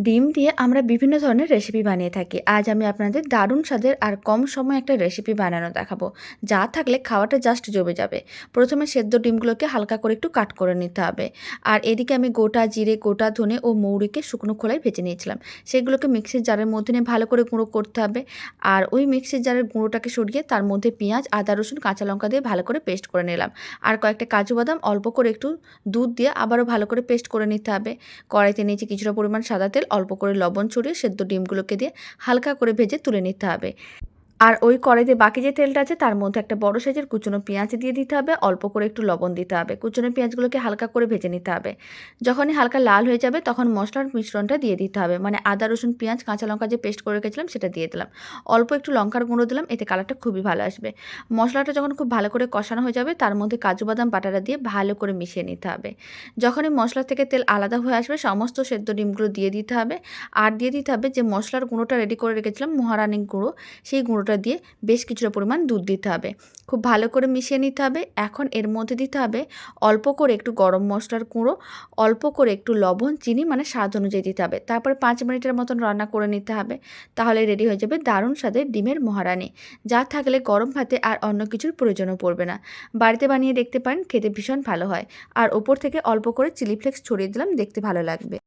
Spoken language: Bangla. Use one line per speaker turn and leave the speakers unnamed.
ডিম দিয়ে আমরা বিভিন্ন ধরনের রেসিপি বানিয়ে থাকি। আজ আমি আপনাদের দারুণ স্বাদের আর কম সময়ে একটা রেসিপি বানানো দেখাবো, যা থাকলে খাওয়াটা জাস্ট জমে যাবে। প্রথমে সেদ্ধ ডিমগুলোকে হালকা করে একটু কাট করে নিতে হবে। আর এদিকে আমি গোটা জিরে, গোটা ধনে ও মৌরিকে শুকনো খোলায় ভেজে নিয়েছিলাম। সেগুলোকে মিক্সির জারের মধ্যে নিয়ে ভালো করে গুঁড়ো করতে হবে। আর ওই মিক্সির জারের গুঁড়োটাকে সরিয়ে তার মধ্যে পেঁয়াজ, আদা, রসুন, কাঁচা লঙ্কা দিয়ে ভালো করে পেস্ট করে নিলাম। আর কয়েকটা কাজু বাদাম অল্প করে একটু দুধ দিয়ে আবারও ভালো করে পেস্ট করে নিতে হবে। কড়াইতে নিয়েছি কিছুটা পরিমাণ সাদা তেল, অল্প করে লবণ ছড়িয়ে সেদ্ধ ডিমগুলোকে দিয়ে হালকা করে ভেজে তুলে নিতে হবে। আর ওই কড়াইতে বাকি যে তেলটা আছে তার মধ্যে একটা বড় সাইজের কুচনো পেঁয়াজ দিয়ে দিতে হবে, অল্প করে একটু লবণ দিতে হবে। কুচনো পেঁয়াজগুলোকে হালকা করে ভেজে নিতে হবে। যখনই হালকা লাল হয়ে যাবে তখন মশলার মিশ্রণটা দিয়ে দিতে হবে, মানে আদা, রসুন, পেঁয়াজ, কাঁচা লঙ্কা যে পেস্ট করে রেখেছিলাম সেটা দিয়ে দিলাম। অল্প একটু লঙ্কার গুঁড়ো দিলাম, এতে কালারটা খুবই ভালো আসবে। মশলাটা যখন খুব ভালো করে কষানো হয়ে যাবে তার মধ্যে কাজু বাদাম বাটাটা দিয়ে ভালো করে মিশিয়ে নিতে হবে। যখনই মশলা থেকে তেল আলাদা হয়ে আসবে সমস্ত সেদ্ধ ডিমগুলো দিয়ে দিতে হবে। আর দিয়ে দিতে হবে যে মশলার গুঁড়োটা রেডি করে রেখেছিলাম, মহারানি গুঁড়ো, সেই গুঁড়োটা দিয়ে বেশ কিছুটা পরিমাণ দুধ দিতে হবে। খুব ভালো করে মিশিয়ে নিতে হবে। এখন এর মধ্যে দিতে হবে অল্প করে একটু গরম মশলার গুঁড়ো, অল্প করে একটু লবণ, চিনি, মানে স্বাদ অনুযায়ী দিতে হবে। তারপরে 5 মিনিটের মতন রান্না করে নিতে হবে। তাহলে রেডি হয়ে যাবে দারুণ স্বাদের ডিমের মহারানি, যা থাকলে গরম ভাতে আর অন্য কিছুর প্রয়োজনও পড়বে না। বাড়িতে বানিয়ে দেখতে পারেন, খেতে ভীষণ ভালো হয়। আর ওপর থেকে অল্প করে চিলি ফ্লেক্স ছড়িয়ে দিলাম, দেখতে ভালো লাগবে।